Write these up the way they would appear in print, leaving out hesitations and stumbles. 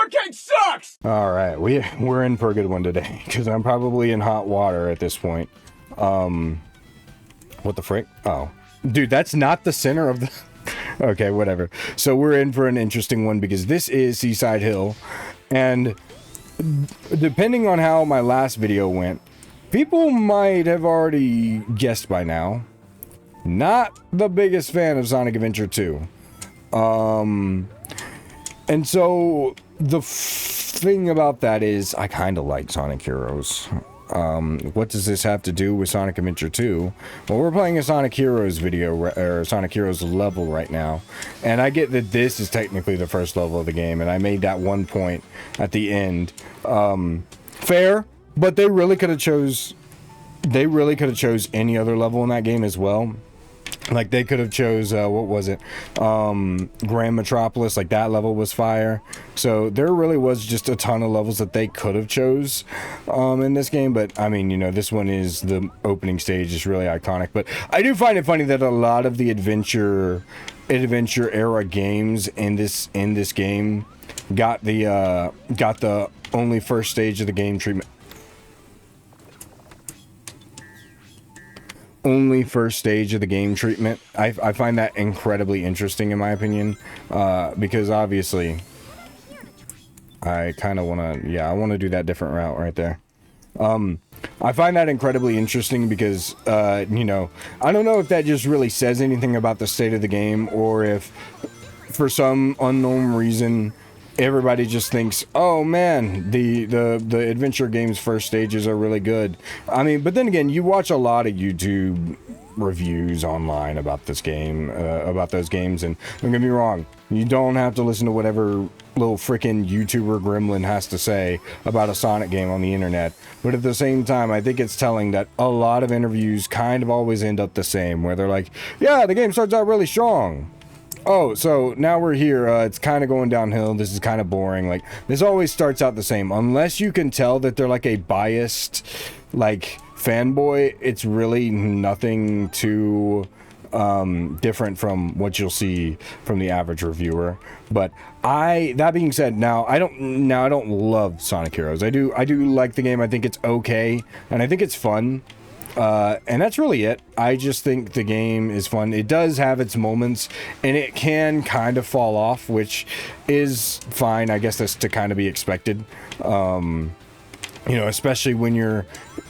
arcade sucks! All right, we're in for a good one today, because I'm probably in hot water at this point. What the frick? Oh. Dude, that's not the center of the... Okay, whatever. So we're in for an interesting one, because this is Seaside Hill, and depending on how my last video went, people might have already guessed by now. Not the biggest fan of Sonic Adventure 2. And so the thing about that is I kind of like Sonic Heroes. What does this have to do with Sonic Adventure 2? Well, we're playing a Sonic Heroes video, or Sonic Heroes level right now. And I get that this is technically the first level of the game, and I made that one point at the end. Fair, but they really could have chose any other level in that game as well. Like, they could have chose, what was it? Grand Metropolis, like, that level was fire. So, there really was just a ton of levels that they could have chose, in this game. But, I mean, you know, this one is, the opening stage is really iconic. But I do find it funny that a lot of the adventure era games in this game got the only first stage of the game treatment. Only first stage of the game treatment. I find that incredibly interesting, in my opinion, because obviously I kind of want to, I want to do that different route right there. I find that incredibly interesting because, you know, I don't know if that just really says anything about the state of the game, or if for some unknown reason everybody just thinks, oh man, the adventure games first stages are really good. I mean, but then again, you watch a lot of YouTube reviews online about this game, about those games, and don't get me wrong, you don't have to listen to whatever little freaking YouTuber gremlin has to say about a Sonic game on the internet. But at the same time, I think it's telling that a lot of interviews kind of always end up the same, where they're like, yeah, the game starts out really strong. Oh, so now we're here, it's kind of going downhill, this is kind of boring. Like, this always starts out the same. Unless you can tell that they're like a biased, like, fanboy, it's really nothing too different from what you'll see from the average reviewer. But that being said, now I don't love Sonic Heroes. I do like the game. I think it's okay, and I think it's fun. And that's really it. I just think the game is fun. It does have its moments, and it can kind of fall off, which is fine. I guess that's to kind of be expected. You know, especially when you're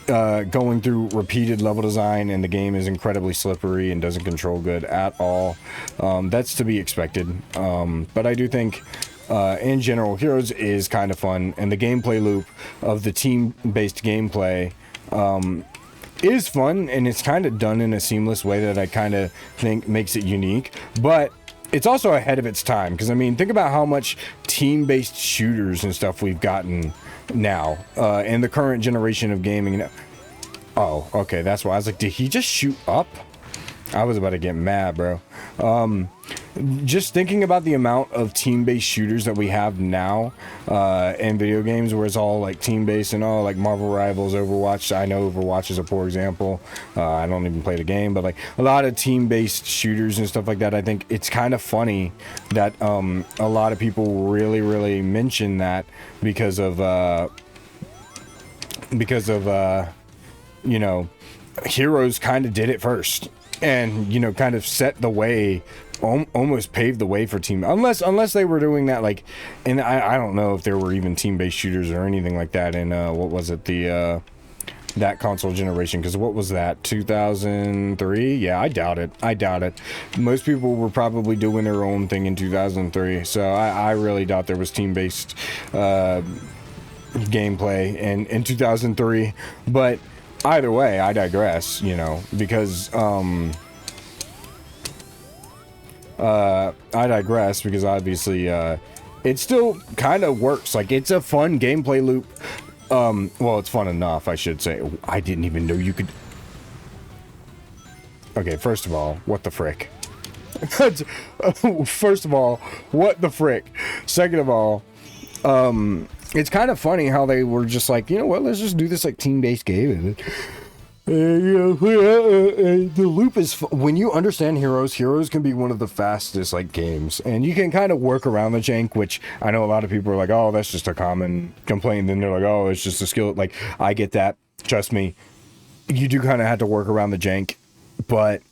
going through repeated level design and the game is incredibly slippery and doesn't control good at all. That's to be expected. But I do think, in general, Heroes is kind of fun, and the gameplay loop of the team-based gameplay is fun, and it's kind of done in a seamless way that I kind of think makes it unique. But it's also ahead of its time, because I mean, think about how much team-based shooters and stuff we've gotten now in the current generation of gaming. Oh, okay, that's why I was like, did he just shoot up? I was about to get mad, bro. Just thinking about the amount of team-based shooters that we have now in video games, where it's all like team-based and all, like Marvel Rivals, Overwatch. I know Overwatch is a poor example. I don't even play the game, but like a lot of team-based shooters and stuff like that. I think it's kind of funny that a lot of people really mention that because of you know, Heroes kind of did it first. And, you know, kind of set the way, almost paved the way for team. Unless they were doing that, like, and I don't know if there were even team-based shooters or anything like that in, what was it, that console generation. Because what was that, 2003? Yeah, I doubt it. Most people were probably doing their own thing in 2003. So I really doubt there was team-based gameplay in 2003. But either way, I digress, you know, because obviously it still kind of works. Like, it's a fun gameplay loop. Well, it's fun enough, I should say. I didn't even know you could. Okay, first of all, what the frick? First of all, what the frick? Second of all, it's kind of funny how they were just like, you know what, let's just do this like team-based game. The loop is when you understand Heroes can be one of the fastest like games, and you can kind of work around the jank, which I know a lot of people are like, oh, that's just a common complaint. Then they're like, oh, it's just a skill. Like, I get that. Trust me, you do kind of have to work around the jank, but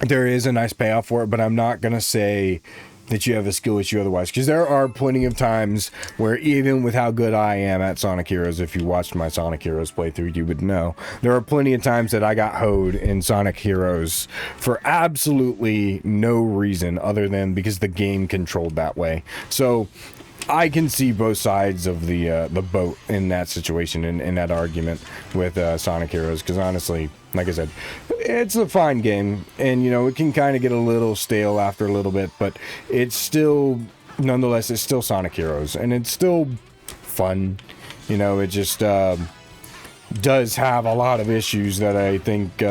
there is a nice payoff for it. But I'm not gonna say that you have a skill issue otherwise, because there are plenty of times where even with how good I am at Sonic Heroes, if you watched my Sonic Heroes playthrough, you would know there are plenty of times that I got hoed in Sonic Heroes for absolutely no reason other than because the game controlled that way. So I can see both sides of the boat in that situation, in that argument with Sonic Heroes, because honestly, like I said, it's a fine game, and you know, it can kind of get a little stale after a little bit, but it's still, nonetheless, it's still Sonic Heroes, and it's still fun. You know, it just does have a lot of issues that I think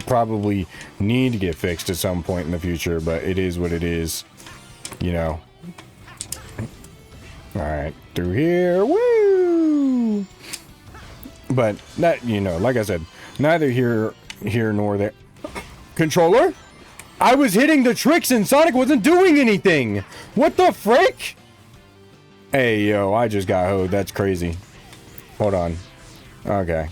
probably need to get fixed at some point in the future, but it is what it is, you know. Alright, through here, woo! But that, you know, like I said, neither here nor there. Controller? I was hitting the tricks and Sonic wasn't doing anything! What the frick? Hey, yo, I just got hoed. That's crazy. Hold on. Okay.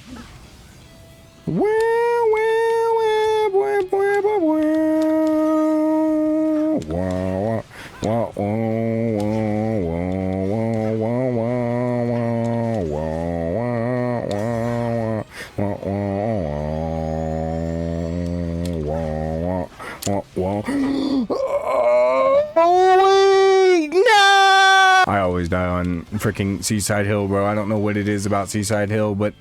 I always die on freaking Seaside Hill, bro. I don't know what it is about Seaside Hill, but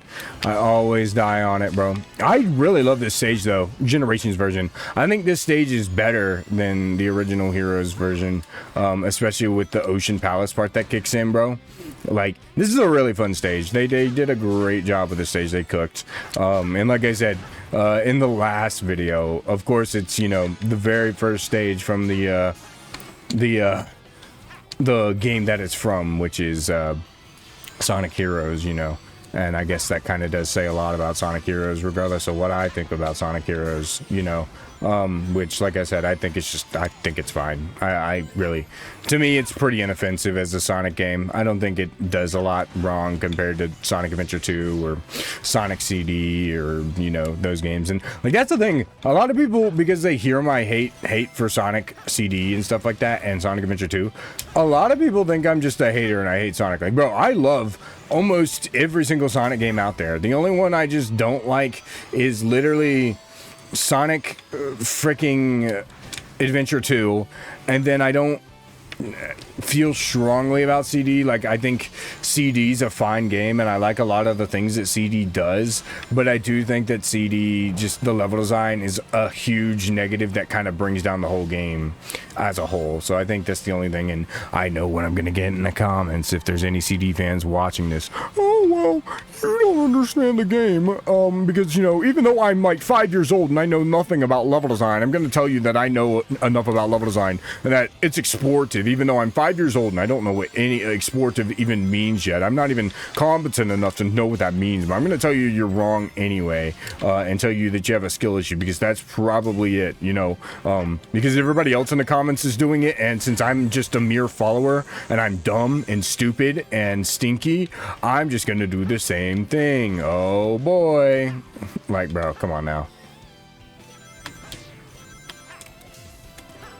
I always die on it, bro. I really love this stage, though. Generations version. I think this stage is better than the original Heroes version, especially with the Ocean Palace part that kicks in, bro. Like, this is a really fun stage. They did a great job with the stage. They cooked. And like I said, in the last video, of course, it's, you know, the very first stage from the game that it's from, which is Sonic Heroes, you know. And I guess that kind of does say a lot about Sonic Heroes, regardless of what I think about Sonic Heroes, you know. Which, like I said, I think it's fine. I really, to me, it's pretty inoffensive as a Sonic game. I don't think it does a lot wrong compared to Sonic Adventure 2 or Sonic CD or, you know, those games. And like, that's the thing, a lot of people, because they hear my hate for Sonic CD and stuff like that and Sonic Adventure 2, a lot of people think I'm just a hater and I hate Sonic. Like, bro, I love almost every single Sonic game out there. The only one I just don't like is literally Sonic freaking Adventure 2, and then I don't feel strongly about CD. Like, I think CD's a fine game, and I like a lot of the things that CD does, but I do think that CD, just the level design is a huge negative that kind of brings down the whole game as a whole. So I think that's the only thing, and I know what I'm gonna get in the comments if there's any CD fans watching this. Oh, well, you don't understand the game, because, you know, even though I'm like 5 years old and I know nothing about level design, I'm gonna tell you that I know enough about level design and that it's explorative, even though I'm 5 years old and I don't know what any explorative even means yet. I'm not even competent enough to know what that means, but I'm gonna tell you you're wrong anyway, and tell you that you have a skill issue, because that's probably it, you know, because everybody else in the comments is doing it, and since I'm just a mere follower and I'm dumb and stupid and stinky, I'm just gonna do the same thing. Oh boy. Like, bro, come on now.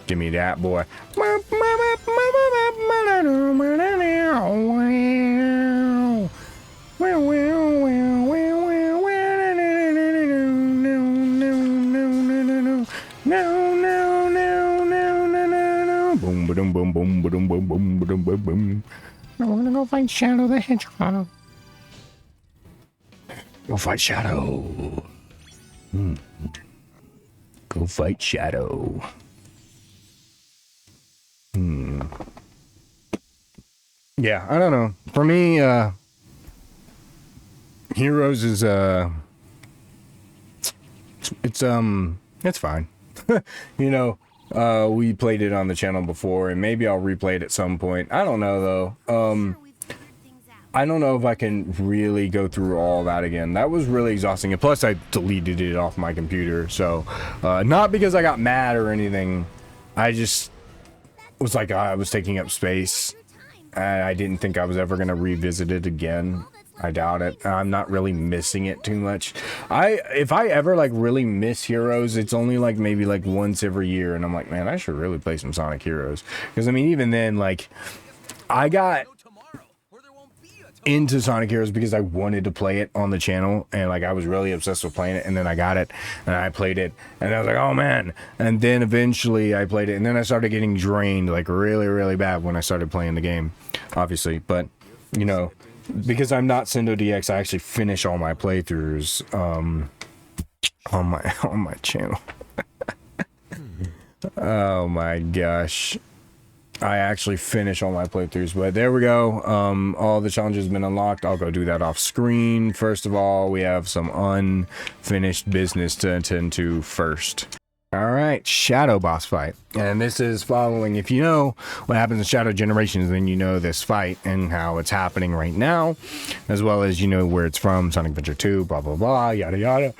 Give me that, boy. Boom, boom, boom, boom, boom, boom, boom, boom, boom, boom. Now we're gonna go find Shadow the Hedgehog. Go fight Shadow. Go fight Shadow. Yeah, I don't know. For me, Heroes is it's fine. You know, we played it on the channel before, and maybe I'll replay it at some point. I don't know though. I don't know if I can really go through all that again. That was really exhausting. And plus, I deleted it off my computer. So, not because I got mad or anything. I just was like, I was taking up space. And I didn't think I was ever going to revisit it again. I doubt it. I'm not really missing it too much. If I ever like really miss Heroes, it's only like maybe like once every year. And I'm like, man, I should really play some Sonic Heroes. Because I mean, even then, like, I got into Sonic Heroes because I wanted to play it on the channel, and like I was really obsessed with playing it, and then I got it and I played it and I was like, oh man. And then eventually I played it, and then I started getting drained like really bad when I started playing the game, obviously. But you know, because I'm not Sendo DX, I actually finish all my playthroughs on my channel. Oh my gosh, I actually finish all my playthroughs. But there we go. All the challenges have been unlocked. I'll go do that off screen. First of all, we have some unfinished business to attend to first. All right, Shadow boss fight. And this is following, if you know what happens in Shadow Generations, then you know this fight and how it's happening right now, as well as you know where it's from, Sonic Adventure 2, blah, blah, blah, yada, yada.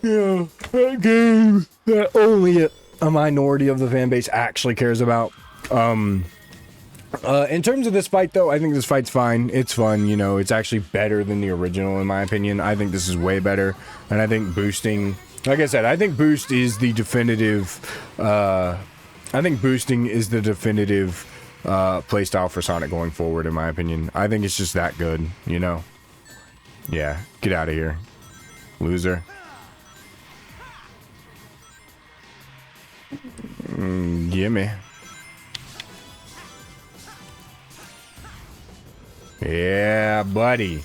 Yeah, that game that only a minority of the fan base actually cares about. In terms of this fight, though, I think this fight's fine. It's fun, you know. It's actually better than the original, in my opinion. I think this is way better, and I think boosting, like I said, I think boost is the definitive. I think boosting is the definitive playstyle for Sonic going forward, in my opinion. I think it's just that good, you know. Yeah, get out of here, loser. Gimme. Yeah, buddy.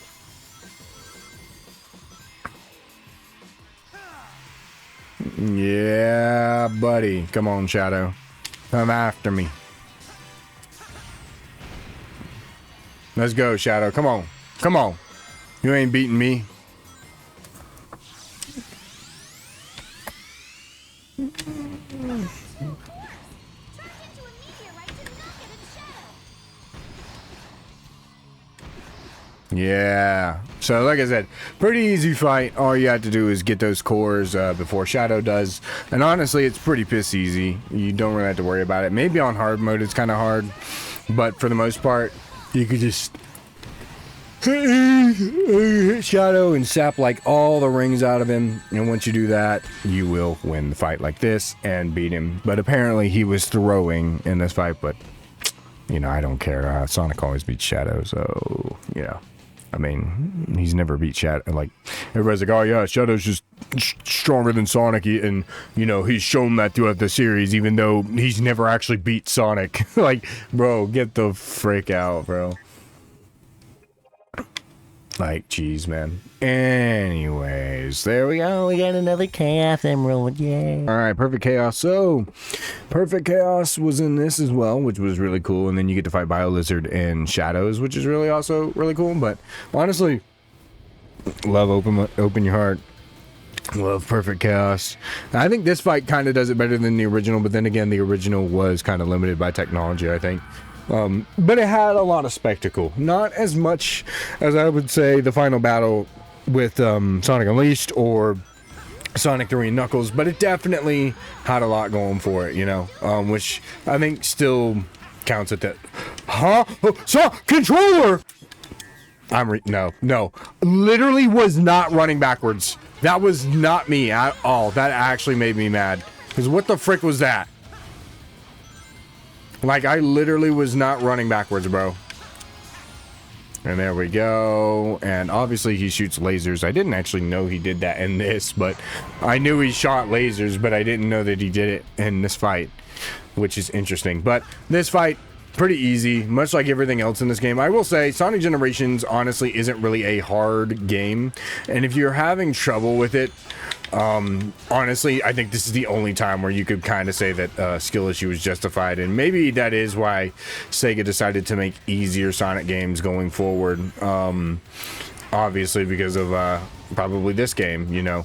Yeah, buddy. Come on, Shadow. Come after me. Let's go, Shadow. Come on. Come on. You ain't beating me. Yeah, so like I said, pretty easy fight. All you have to do is get those cores before Shadow does, and honestly it's pretty piss easy. You don't really have to worry about it. Maybe on hard mode it's kind of hard, but for the most part you could just hit Shadow and sap like all the rings out of him, and once you do that you will win the fight like this and beat him. But apparently he was throwing in this fight, but you know, I don't care. Sonic always beats Shadow, so you know, I mean, he's never beat Shadow. Like, everybody's like, oh yeah, Shadow's just stronger than Sonic, and, you know, he's shown that throughout the series, even though he's never actually beat Sonic. Like, bro, get the frick out, bro. Like, jeez, man. Anyways, there we go. We got another Chaos Emerald. Yay. Alright, Perfect Chaos. So, Perfect Chaos was in this as well, which was really cool. And then you get to fight BioLizard and Shadows, which is really also really cool. But, honestly, love Open Your Heart. Love Perfect Chaos. I think this fight kind of does it better than the original. But then again, the original was kind of limited by technology, I think. But it had a lot of spectacle. Not as much as I would say the final battle with Sonic Unleashed or Sonic 3 and Knuckles, but it definitely had a lot going for it, you know, which I think still counts at that. Huh? So, controller! No. Literally was not running backwards. That was not me at all. That actually made me mad. Because what the frick was that? Like, I literally was not running backwards, bro. And there we go. And obviously he shoots lasers. I didn't actually know he did that in this, but I knew he shot lasers, but I didn't know that he did it in this fight, which is interesting. But this fight, pretty easy, much like everything else in this game. I will say Sonic Generations honestly isn't really a hard game. And if you're having trouble with it, honestly, I think this is the only time where you could kind of say that skill issue is justified, and maybe that is why Sega decided to make easier Sonic games going forward. Obviously because of probably this game, you know.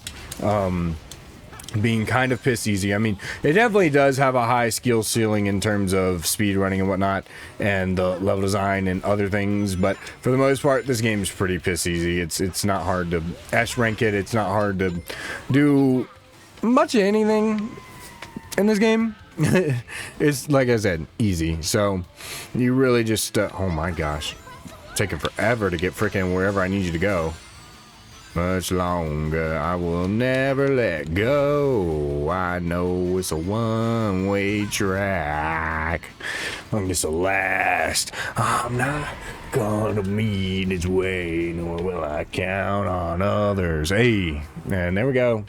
being kind of piss easy. I mean, it definitely does have a high skill ceiling in terms of speed running and whatnot, and the level design and other things. But for the most part, this game is pretty piss easy. It's not hard to S rank it. It's not hard to do much of anything in this game. It's, like I said, easy. So you really just oh my gosh, taking forever to get freaking wherever I need you to go. Much longer, I will never let go. I know it's a one-way track. I'm just the last. I'm not gonna meet its way, nor will I count on others. Hey, and there we go.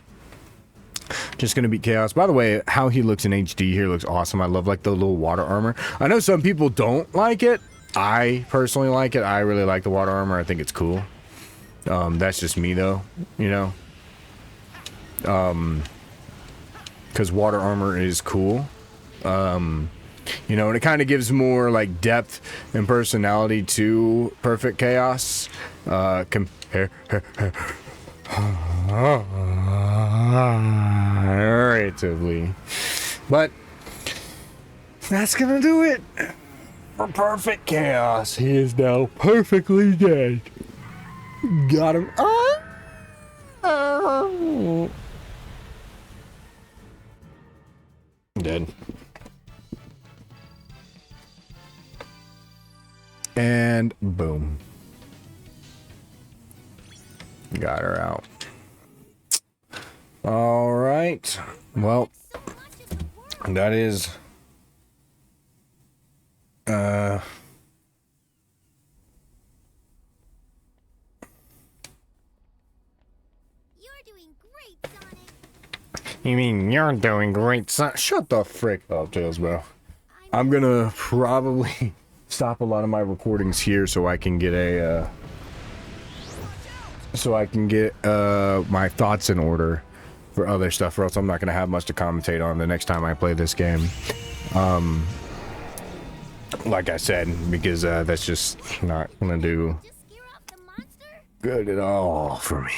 Just gonna beat Chaos. By the way, how he looks in HD here looks awesome. I love like the little water armor. I know some people don't like it. I personally like it. I really like the water armor. I think it's cool. That's just me though, you know, because water armor is cool, you know, and it kind of gives more like depth and personality to Perfect Chaos, comparatively, but that's gonna do it for Perfect Chaos. He is now perfectly dead. Got him. Dead. And boom. Got her out. All right. Well, that is You mean you're doing great, son? Shut the frick up, Tails, bro. I'm gonna probably stop a lot of my recordings here so I can get a my thoughts in order for other stuff, or else I'm not gonna have much to commentate on the next time I play this game. Like I said, because that's just not gonna do good at all for me.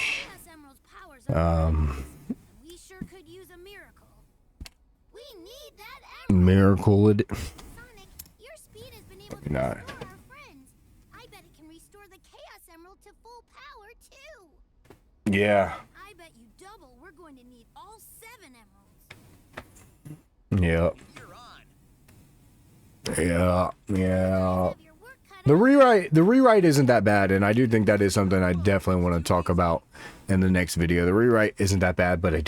Miracle it. Sonic, your speed has been able to Not. restore our friends. I bet it can restore the Chaos Emerald to full power too. Yeah. I bet you double. We're going to need all 7 Yep. emeralds. Yeah. Yeah. Have your work cut The rewrite isn't that bad, and I do think that is something I definitely want to talk about in the next video. The rewrite isn't that bad, but I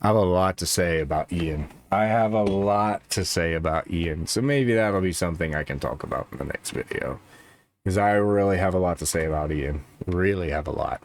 have a lot to say about Ian. I have a lot to say about Ian, so maybe that'll be something I can talk about in the next video. Because I really have a lot to say about Ian. Really have a lot.